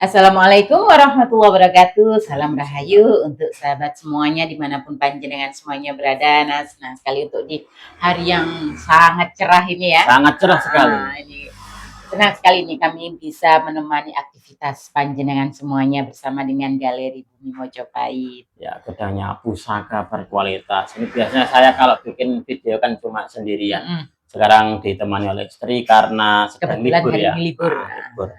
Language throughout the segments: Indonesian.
Assalamualaikum warahmatullahi wabarakatuh. Salam rahayu untuk sahabat semuanya dimanapun panjenengan semuanya berada. Nah, sekali untuk di hari yang sangat cerah ini ya. Sangat cerah sekali. Ini senang sekali nih kami bisa menemani aktivitas panjenengan semuanya bersama dengan Galeri Bumi Mojopahit. Ya, gudangnya pusaka berkualitas. Ini biasanya saya kalau bikin video kan cuma sendirian. Sekarang ditemani oleh istri karena sedang Kebetulan libur hari ya. ini libur. Libur.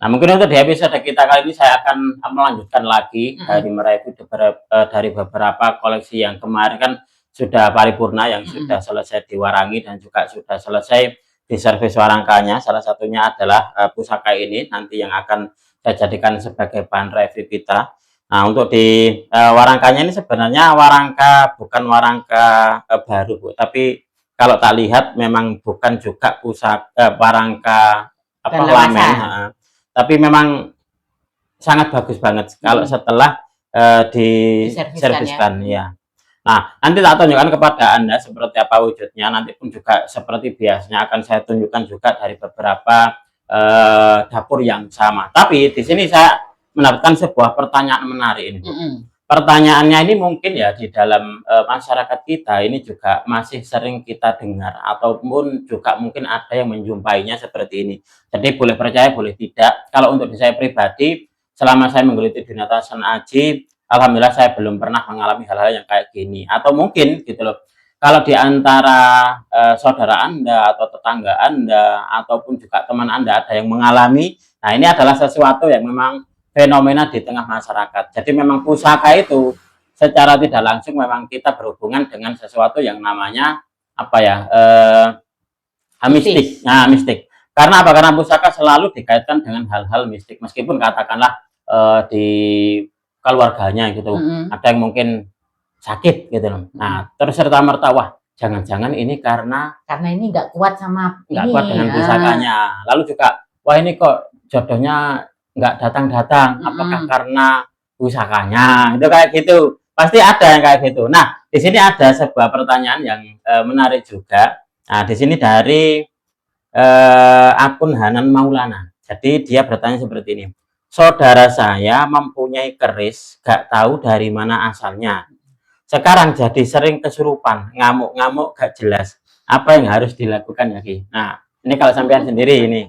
Nah, mungkin untuk di episode kita kali ini saya akan melanjutkan lagi dari beberapa koleksi yang kemarin kan sudah paripurna, yang sudah selesai diwarangi dan juga sudah selesai diservis warangkanya. Salah satunya adalah pusaka ini nanti yang akan saya jadikan sebagai bahan review kita. Nah, untuk di warangkanya ini sebenarnya bukan warangka baru, Bu, tapi kalau tak lihat memang bukan juga warangka lamen, tapi memang sangat bagus banget kalau setelah diserviskan ya. Nah, nanti tak tunjukkan kepada Anda seperti apa wujudnya. Nanti pun juga seperti biasanya akan saya tunjukkan juga dari beberapa dapur yang sama. Tapi di sini saya mendapatkan sebuah pertanyaan menarik ini. Pertanyaannya ini mungkin ya di dalam masyarakat kita ini juga masih sering kita dengar, ataupun juga mungkin ada yang menjumpainya seperti ini. Jadi boleh percaya boleh tidak. Kalau untuk saya pribadi, selama saya menggeluti dunia tasan aji, alhamdulillah saya belum pernah mengalami hal-hal yang kayak gini. Atau mungkin gitu loh, kalau di antara saudara Anda atau tetangga Anda ataupun juga teman Anda ada yang mengalami, nah ini adalah sesuatu yang memang fenomena di tengah masyarakat. Jadi memang pusaka itu secara tidak langsung memang kita berhubungan dengan sesuatu yang namanya apa ya, mistik. Nah, mistik. Karena apa? Karena pusaka selalu dikaitkan dengan hal-hal mistik. Meskipun katakanlah di keluarganya gitu, ada yang mungkin sakit gitu loh. Nah, terus serta merta, wah, jangan-jangan ini karena ini nggak kuat dengan pusakanya. Lalu juga, wah ini kok jodohnya nggak datang-datang, apakah karena pusakanya? Itu kayak gitu. Pasti ada yang kayak gitu. Nah, di sini ada sebuah pertanyaan yang menarik juga. Nah, di sini dari akun Hanan Maulana. Jadi dia bertanya seperti ini. Saudara saya mempunyai keris, gak tahu dari mana asalnya. Sekarang jadi sering kesurupan, ngamuk-ngamuk gak jelas. Apa yang harus dilakukan lagi? Nah, ini kalau sampean sendiri ini.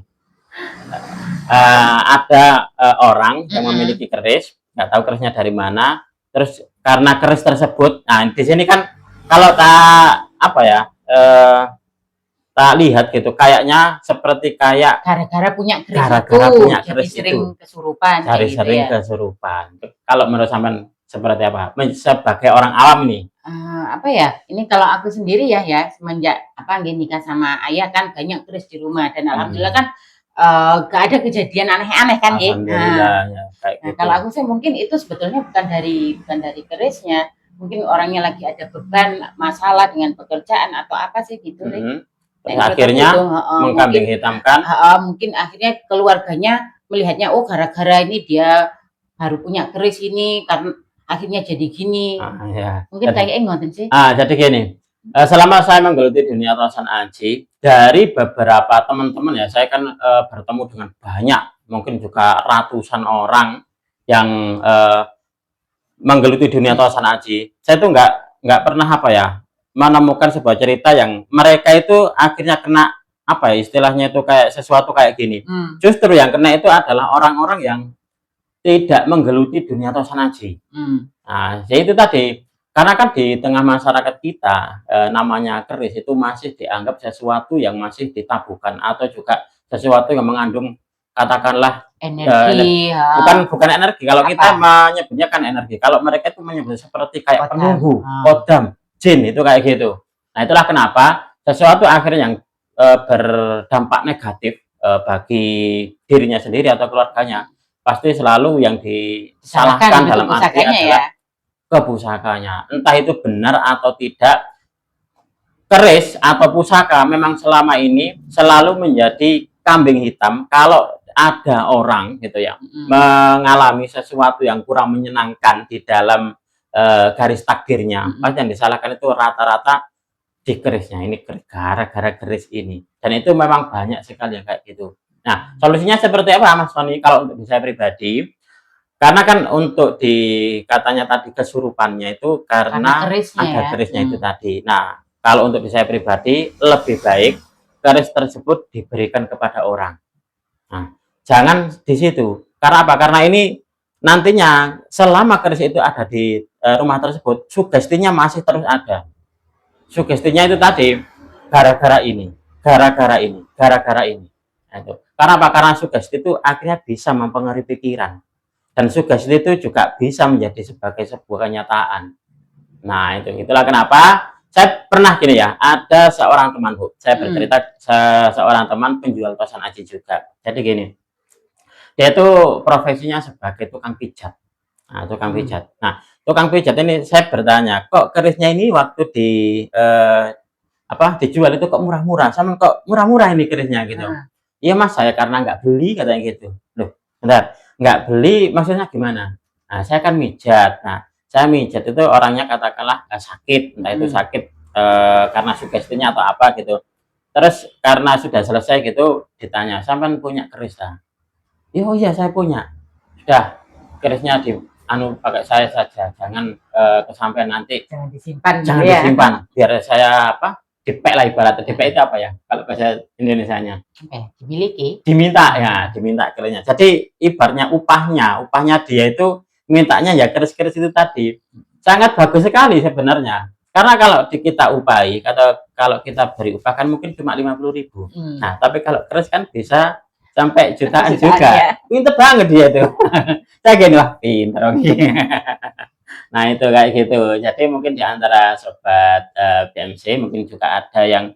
Ada orang yang memiliki keris, nggak tahu kerisnya dari mana. Terus karena keris tersebut, nah di sini kan kalau tak apa ya, tak lihat gitu, kayaknya seperti kayak gara-gara punya keris jadi sering kesurupan. Sering kesurupan. Kalau menurut sampean seperti apa? Sebagai orang awam nih. Apa ya? Ini kalau aku sendiri ya semenjak nikah sama ayah kan banyak keris di rumah dan alhamdulillah kan gak ada kejadian aneh-aneh kan ya. Nah, gitu. Kalau aku sih mungkin itu sebetulnya bukan dari kerisnya, mungkin orangnya lagi ada beban masalah dengan pekerjaan atau apa sih gitu. Akhirnya mengkambing hitamkan. Mungkin akhirnya keluarganya melihatnya, oh gara-gara ini dia baru punya keris ini karena akhirnya jadi gini. Ya. Mungkin kayaknya ngoten sih. Jadi gini, selama saya menggeluti dunia tasan aji, dari beberapa teman-teman ya, saya kan bertemu dengan banyak, mungkin juga ratusan orang yang menggeluti dunia tasan aji. Saya tuh nggak pernah apa ya, menemukan sebuah cerita yang mereka itu akhirnya kena apa ya, istilahnya itu kayak sesuatu kayak gini. Justru yang kena itu adalah orang-orang yang tidak menggeluti dunia tasan aji. Nah, ya itu tadi. Karena kan di tengah masyarakat kita, namanya keris itu masih dianggap sesuatu yang masih ditabuhkan atau juga sesuatu yang mengandung katakanlah energi. Bukan energi. Kalau kita menyebutnya kan energi. Kalau mereka itu menyebut seperti kayak penunggu, kodam, jin, itu kayak gitu. Nah, itulah kenapa sesuatu akhirnya yang berdampak negatif bagi dirinya sendiri atau keluarganya pasti selalu yang disalahkan dalam arti adalah ke pusakanya. Entah itu benar atau tidak, keris atau pusaka memang selama ini selalu menjadi kambing hitam kalau ada orang gitu ya mengalami sesuatu yang kurang menyenangkan di dalam garis takdirnya. Pasti yang disalahkan itu rata-rata di kerisnya, ini gara-gara keris ini. Dan itu memang banyak sekali yang kayak gitu. Nah, solusinya seperti apa Mas Tony kalau untuk saya pribadi? Karena kan untuk di katanya tadi kesurupannya itu Karena karena kerisnya ada ya? kerisnya itu tadi. Nah, kalau untuk saya pribadi lebih baik keris tersebut diberikan kepada orang. Nah, jangan di situ. Karena apa? Karena ini nantinya selama keris itu ada di rumah tersebut, sugestinya masih terus ada. Sugestinya itu tadi gara-gara ini, gara-gara ini, gara-gara ini. Nah, itu. Karena apa? Karena sugesti itu akhirnya bisa mempengaruhi pikiran dan sugesti itu juga bisa menjadi sebagai sebuah kenyataan. Nah, itulah kenapa saya pernah gini ya, ada seorang temanku, saya bercerita seorang teman penjual tosan aji juga. Jadi gini, dia itu profesinya sebagai tukang pijat. Nah, tukang pijat. Nah, tukang pijat ini saya bertanya, kok kerisnya ini waktu di dijual itu kok murah-murah, sama kok murah-murah ini kerisnya gitu. Iya Mas, saya karena nggak beli katanya gitu. Loh, bentar, nggak beli maksudnya gimana? Nah, saya kan mijat. Nah, saya mijat itu orangnya katakanlah sakit, entah itu sakit karena sugestinya atau apa gitu. Terus karena sudah selesai gitu ditanya, "Sampean punya keris ta?" "Oh iya, saya punya." Sudah, kerisnya di anu pakai saya saja, jangan kesampaian nanti. Jangan disimpan gitu Jangan ya? disimpan, biar saya dipek lah ibaratnya. Dipek itu apa ya? Kalau bahasa Indonesianya? Apa ya? Dimiliki? Diminta ya, diminta kerisnya. Jadi ibaratnya upahnya dia itu mintanya ya keris-keris itu tadi. Sangat bagus sekali sebenarnya. Karena kalau kita upahi, atau kalau kita beri upah kan mungkin cuma 50.000. Nah, tapi kalau keris kan bisa sampai jutaan juga. Ya. Pinter banget dia tuh. Saya gini, wah pinter. Nah, itu kayak gitu. Jadi mungkin di antara sobat BMC mungkin juga ada yang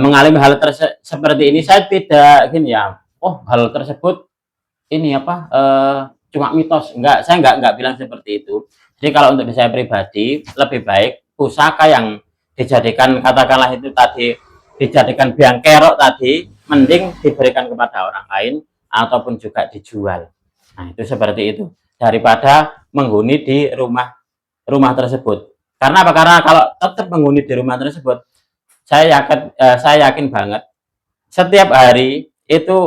mengalami hal seperti ini. Saya tidak gini ya, oh hal tersebut ini apa cuma mitos. Enggak, saya enggak bilang seperti itu. Jadi kalau untuk saya pribadi lebih baik pusaka yang dijadikan katakanlah itu tadi dijadikan biang kerok tadi mending diberikan kepada orang lain ataupun juga dijual. Nah, itu seperti itu daripada menghuni di rumah tersebut. Karena apa? Karena kalau tetap menghuni di rumah tersebut, saya yakin banget setiap hari itu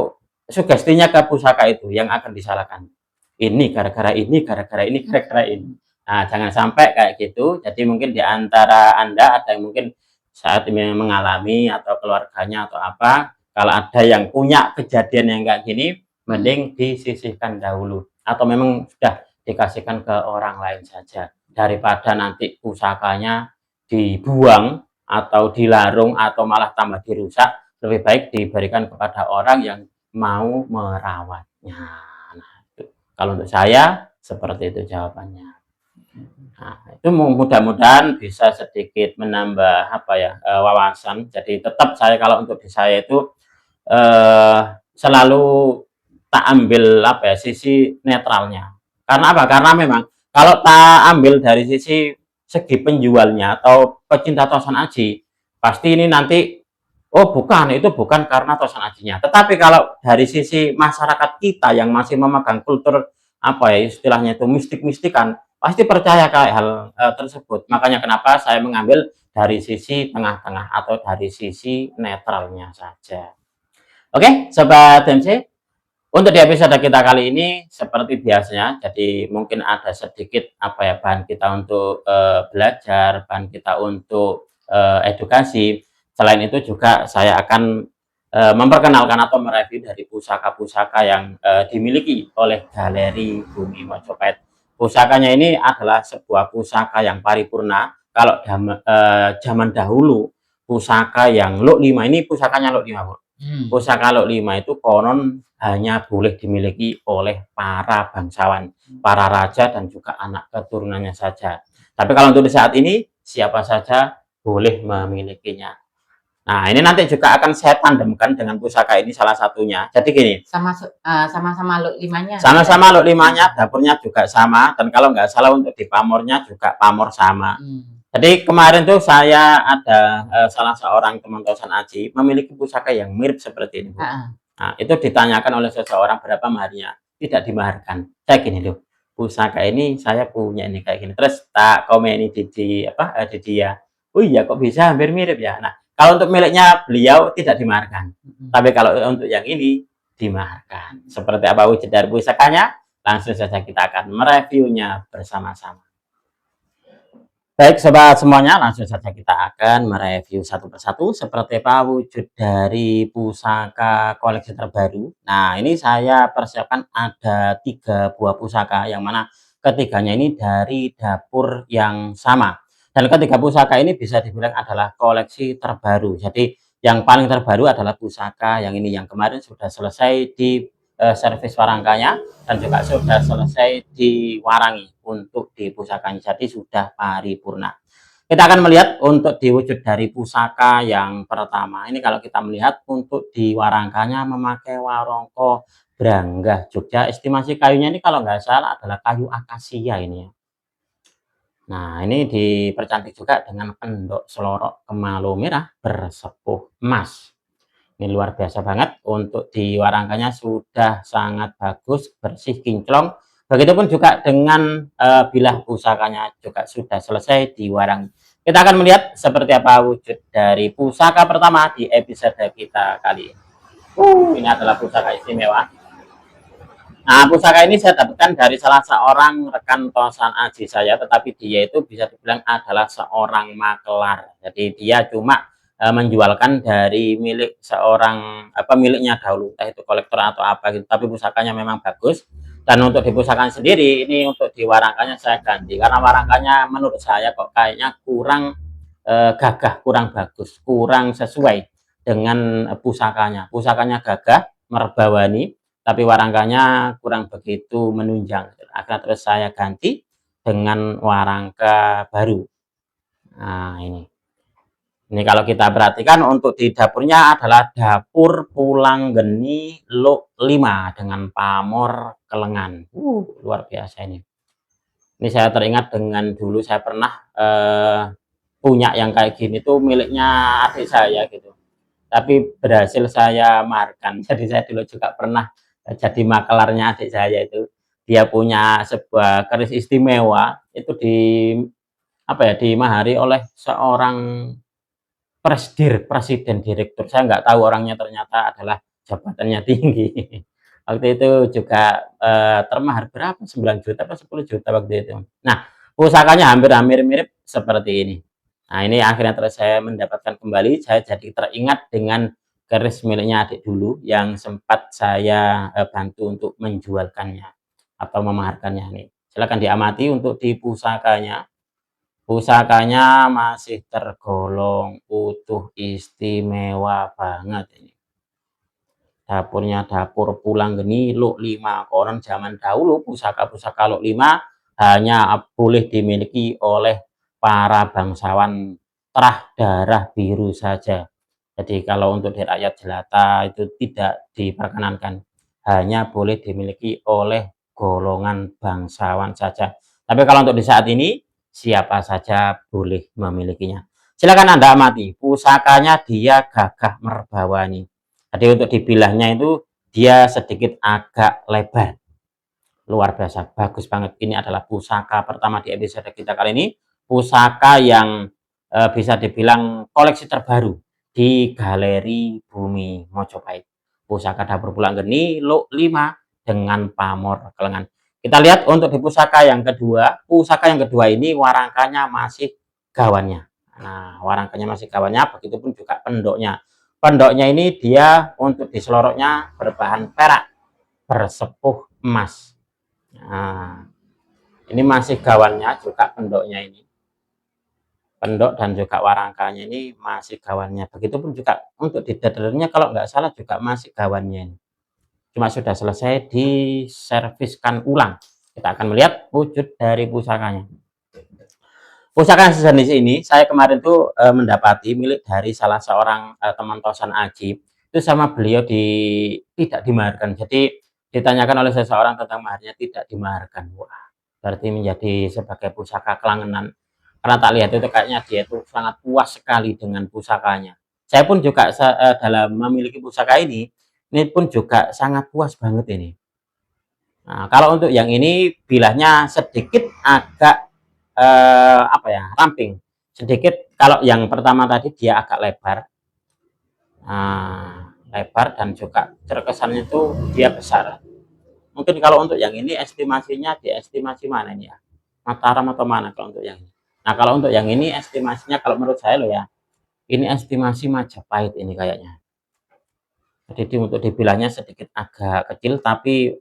sugestinya ke pusaka itu yang akan disalahkan. Ini gara-gara ini, gara-gara ini, gara-gara ini. Nah, jangan sampai kayak gitu. Jadi mungkin di antara Anda ada yang mungkin saat ini mengalami atau keluarganya atau apa, kalau ada yang punya kejadian yang kayak gini, mending disisihkan dahulu atau memang sudah dikasihkan ke orang lain saja daripada nanti pusakanya dibuang atau dilarung atau malah tambah dirusak, lebih baik diberikan kepada orang yang mau merawatnya. Nah, itu. Kalau untuk saya seperti itu jawabannya. Nah, itu mudah-mudahan bisa sedikit menambah apa ya wawasan. Jadi tetap saya kalau untuk di saya itu selalu tak ambil apa ya sisi netralnya. Karena apa? Karena memang kalau tak ambil dari segi penjualnya atau pecinta tosan aji, pasti ini nanti oh bukan, itu bukan karena tosan ajinya. Tetapi kalau dari sisi masyarakat kita yang masih memegang kultur apa ya istilahnya itu mistik-mistikan, pasti percaya kayak hal tersebut. Makanya kenapa saya mengambil dari sisi tengah-tengah atau dari sisi netralnya saja. Oke, Sobat MC, untuk di episode kita kali ini seperti biasanya, jadi mungkin ada sedikit apa ya bahan kita untuk belajar, bahan kita untuk edukasi. Selain itu juga saya akan memperkenalkan atau mereview dari pusaka-pusaka yang dimiliki oleh Galeri Bumi Mojopahit. Pusakanya ini adalah sebuah pusaka yang paripurna. Kalau zaman dahulu pusaka yang Lok 5 ini pusakanya Lok 5, Bu. Pusaka Lok 5 itu konon hanya boleh dimiliki oleh para bangsawan, para raja dan juga anak keturunannya saja. Tapi kalau untuk di saat ini siapa saja boleh memilikinya. Nah, ini nanti juga akan saya tandemkan dengan pusaka ini salah satunya. Jadi gini, Sama-sama Lok 5-nya. sama-sama Lok 5-nya, dapurnya juga sama dan kalau nggak salah untuk di pamornya juga pamor sama. Jadi kemarin tuh saya ada salah seorang teman tosan aji memiliki pusaka yang mirip seperti ini, Bu. Nah, itu ditanyakan oleh seseorang berapa maharnya, tidak dimaharkan. Saya gini loh, pusaka ini saya punya ini kayak gini. Terus tak komeni di dia. Oh iya kok bisa hampir mirip ya. Nah, kalau untuk miliknya beliau tidak dimaharkan. Tapi kalau untuk yang ini dimaharkan. Seperti apa wujud dari pusakanya? Langsung saja kita akan mereviewnya bersama-sama. Baik sobat semuanya, langsung saja kita akan mereview satu persatu seperti apa wujud dari pusaka koleksi terbaru. Nah, ini saya persiapkan ada 3 buah pusaka yang mana ketiganya ini dari dapur yang sama. Dan ketiga pusaka ini bisa dibilang adalah koleksi terbaru. Jadi yang paling terbaru adalah pusaka yang ini, yang kemarin sudah selesai di servis warangkanya dan juga sudah selesai diwarangi untuk di pusakanya, jadi sudah paripurna. Kita akan melihat untuk diwujud dari pusaka yang pertama ini. Kalau kita melihat untuk di warangkanya memakai warongko Branggah Jogja, estimasi kayunya ini kalau nggak salah adalah kayu akasia ini ya. Nah, ini dipercantik juga dengan pendok selorok kemalu merah bersepuh emas. Ini luar biasa banget, untuk di warangkanya sudah sangat bagus, bersih, kinclong. Begitupun juga dengan bilah pusakanya juga sudah selesai diwarang. Kita akan melihat seperti apa wujud dari pusaka pertama di episode kita kali ini. Ini adalah pusaka istimewa. Nah, pusaka ini saya dapatkan dari salah seorang rekan tosan aji saya, tetapi dia itu bisa dibilang adalah seorang makelar. Jadi dia cuma menjualkan dari milik seorang pemiliknya dahulu, entah itu kolektor atau apa gitu. Tapi pusakanya memang bagus. Dan untuk di pusakanya sendiri, ini untuk di warangkanya saya ganti karena warangkanya menurut saya kok kayaknya kurang gagah, kurang bagus, kurang sesuai dengan pusakanya. Pusakanya gagah, merbawani, tapi warangkanya kurang begitu menunjang. Akhirnya terus saya ganti dengan warangka baru. Nah, ini kalau kita perhatikan untuk di dapurnya adalah dapur Pulang Geni Luk 5 dengan pamor kelengan. Luar biasa ini. Ini saya teringat dengan dulu saya pernah punya yang kayak gini tuh miliknya adik saya gitu. Tapi berhasil saya markan. Jadi saya dulu juga pernah jadi makelarnya adik saya itu. Dia punya sebuah keris istimewa itu dimahari oleh seorang presiden direktur. Saya nggak tahu orangnya, ternyata adalah jabatannya tinggi. Waktu itu juga termahar berapa? 9 juta atau 10 juta waktu itu. Nah, pusakanya hampir-hampir mirip seperti ini. Nah, ini akhirnya terus saya mendapatkan kembali. Saya jadi teringat dengan keris miliknya adik dulu yang sempat saya bantu untuk menjualkannya atau memaharkannya ini. Silakan diamati untuk di pusakanya. Pusakanya masih tergolong utuh, istimewa banget ini. Dapurnya dapur Pulang Geni Luk 5. Konon zaman dahulu pusaka-pusaka Luk 5 hanya boleh dimiliki oleh para bangsawan terah darah biru saja. Jadi kalau untuk di rakyat jelata itu tidak diperkenankan, hanya boleh dimiliki oleh golongan bangsawan saja. Tapi kalau untuk di saat ini, siapa saja boleh memilikinya. Silakan Anda amati, pusakanya dia gagah merbawani. Jadi untuk dibilahnya itu dia sedikit agak lebar. Luar biasa, bagus banget. Ini adalah pusaka pertama di episode kita kali ini. Pusaka yang bisa dibilang koleksi terbaru di Galeri Bumi Mojopahit. Pusaka dapur Pulang Geni Luk 5 dengan pamor kelengan. Kita lihat untuk di pusaka yang kedua. Pusaka yang kedua ini warangkanya masih gawannya. Nah, warangkanya masih gawannya, begitupun juga pendoknya. Pendoknya ini dia untuk di seloroknya berbahan perak bersepuh emas. Nah, ini masih gawannya juga pendoknya ini. Pendok dan juga warangkanya ini masih gawannya. Begitupun juga untuk di dadarnya kalau nggak salah juga masih gawannya ini. Cuma sudah selesai diserviskan ulang. Kita akan melihat wujud dari pusakanya. Pusaka sejenis ini saya kemarin tuh mendapati milik dari salah seorang teman tosan Aji. Itu sama beliau tidak dimaharkan. Jadi ditanyakan oleh seseorang tentang maharnya, tidak dimaharkan. Wah, berarti menjadi sebagai pusaka kelangenan. Karena tak lihat itu kayaknya dia itu sangat puas sekali dengan pusakanya. Saya pun juga dalam memiliki pusaka ini pun juga sangat puas banget ini. Nah, kalau untuk yang ini bilahnya sedikit agak ramping. Sedikit kalau yang pertama tadi dia agak lebar. Nah, lebar, dan juga terkesannya itu dia besar. Mungkin kalau untuk yang ini estimasinya di estimasi mana ini ya? Mataram atau mana kalau untuk yang ini? Nah, kalau untuk yang ini estimasinya kalau menurut saya loh ya, ini estimasi Majapahit ini kayaknya. Jadi untuk dibilangnya sedikit agak kecil tapi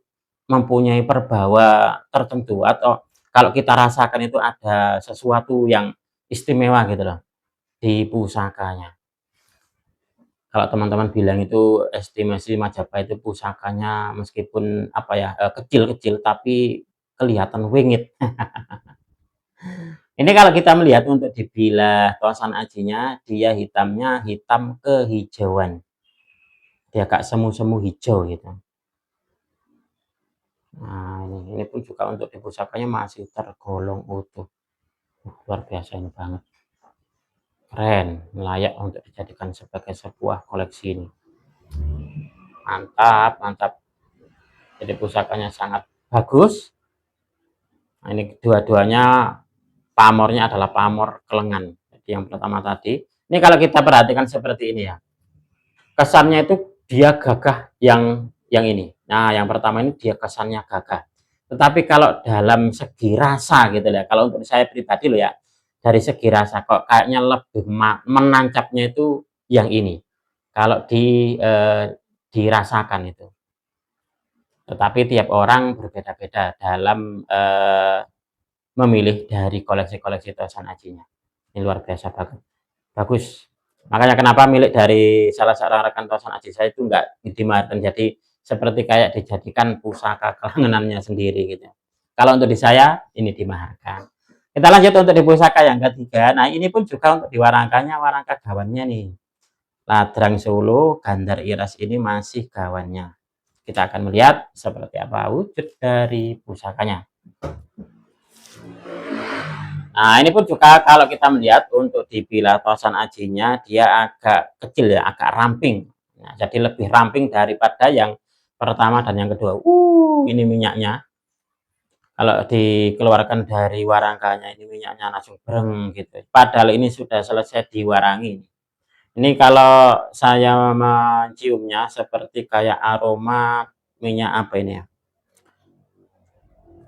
mempunyai perbawa tertentu, atau kalau kita rasakan itu ada sesuatu yang istimewa gitu loh di pusakanya. Kalau teman-teman bilang itu estimasi Majapahit itu pusakanya meskipun apa ya, kecil-kecil tapi kelihatan wingit. Ini kalau kita melihat untuk dibilah tosan ajinya, dia hitamnya hitam kehijauan. Dia agak semu-semu hijau gitu. Nah, ini pun juga untuk di pusakanya masih tergolong utuh. Luar biasa ini banget. Keren, layak untuk dijadikan sebagai sebuah koleksi ini. Mantap, mantap. Jadi pusakanya sangat bagus. Nah, ini dua-duanya pamornya adalah pamor kelengan. Jadi yang pertama tadi, ini kalau kita perhatikan seperti ini ya. Kesannya itu dia gagah yang ini. Nah, yang pertama ini dia kesannya gagah. Tetapi kalau dalam segi rasa gitu ya, kalau untuk saya pribadi loh ya, dari segi rasa kok kayaknya lebih menancapnya itu yang ini. Kalau dirasakan itu. Tetapi tiap orang berbeda-beda dalam memilih dari koleksi-koleksi tosan ajinya. Ini luar biasa banget. Bagus. Makanya kenapa milik dari salah seorang rekan tosan aji saya itu enggak dimarkan. Jadi seperti kayak dijadikan pusaka kelangenannya sendiri gitu. Kalau untuk di saya ini dimaharkan. Kita lanjut untuk di pusaka yang ketiga. Nah, ini pun juga untuk di warangkanya, warangka gawannya nih. Ladrang Solo Gandar Iras ini masih gawannya. Kita akan melihat seperti apa wujud dari pusakanya. Nah, ini pun juga kalau kita melihat untuk di bilah tosan ajinya dia agak kecil ya, agak ramping. Nah, jadi lebih ramping daripada yang pertama dan yang kedua. Ini minyaknya. Kalau dikeluarkan dari warangkanya ini minyaknya langsung breng gitu. Padahal ini sudah selesai diwarangi. Ini kalau saya menciumnya seperti kayak aroma minyak apa ini ya?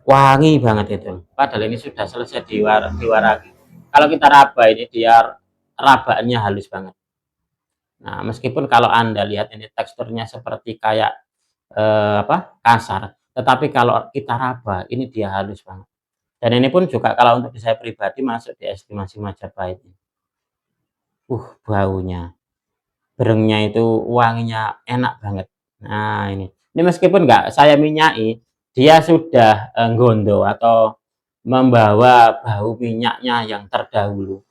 Wangi banget itu. Padahal ini sudah selesai diwaragi. Kalau kita raba ini dia rabaannya halus banget. Nah, meskipun kalau Anda lihat ini teksturnya seperti kayak kasar, tetapi kalau kita raba ini dia halus banget. Dan ini pun juga kalau untuk saya pribadi masuk di estimasi Majapahit. Baunya, berengnya itu wanginya enak banget. Nah, ini meskipun nggak saya minyaki, dia sudah gondo atau membawa bau minyaknya yang terdahulu.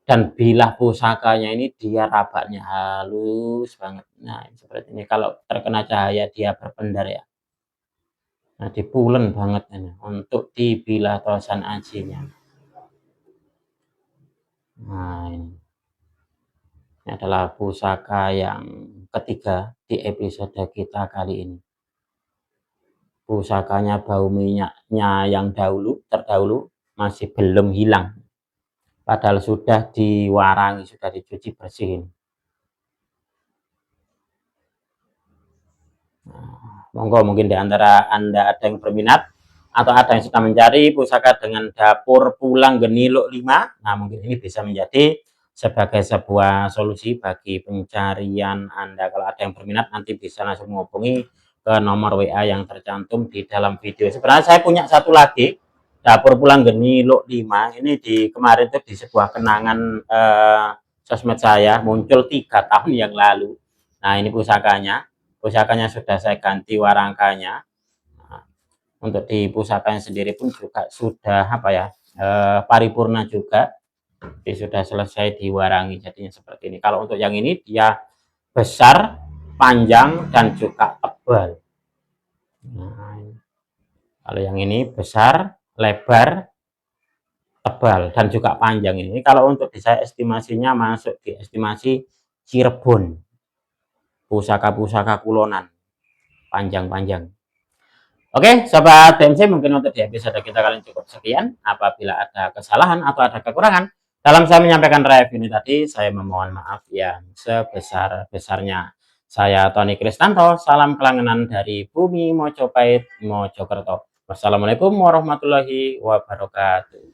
Dan bilah pusakanya ini dia rabaknya halus banget. Nah, seperti ini kalau terkena cahaya dia berpendar ya. Nah, dipulen banget ini untuk dibilah tosan ajinya. Nah, ini adalah pusaka yang ketiga di episode kita kali ini. Pusakanya bau minyaknya yang terdahulu masih belum hilang. Padahal sudah diwarangi, sudah dicuci bersihin. Nah, monggo mungkin di antara Anda ada yang berminat atau ada yang sudah mencari pusaka dengan dapur pulang geniluk 5. Nah, mungkin ini bisa menjadi sebagai sebuah solusi bagi pencarian Anda. Kalau ada yang berminat nanti bisa langsung menghubungi ke nomor WA yang tercantum di dalam video. Sebenarnya saya punya satu lagi dapur pulang geniluk 5. Ini kemarin itu di sebuah kenangan sosmed saya muncul 3 tahun yang lalu. Nah, ini pusakanya sudah saya ganti warangkanya. Nah, untuk di pusakanya sendiri pun juga sudah paripurna juga. Jadi sudah selesai diwarangi jadinya seperti ini. Kalau untuk yang ini dia besar, panjang dan juga tebal. Nah, kalau yang ini besar, lebar, tebal dan juga panjang. Ini kalau untuk saya estimasinya masuk di estimasi Cirebon. Pusaka-pusaka kulonan panjang-panjang. Oke, Sobat DMC, mungkin untuk di episode kita kali ini cukup sekian. Apabila ada kesalahan atau ada kekurangan, Dalam saya menyampaikan review ini tadi, saya memohon maaf yang sebesar-besarnya. Saya Tony Kristanto, salam kelangenan dari Bumi Mojopahit, Mojokerto. Wassalamualaikum warahmatullahi wabarakatuh.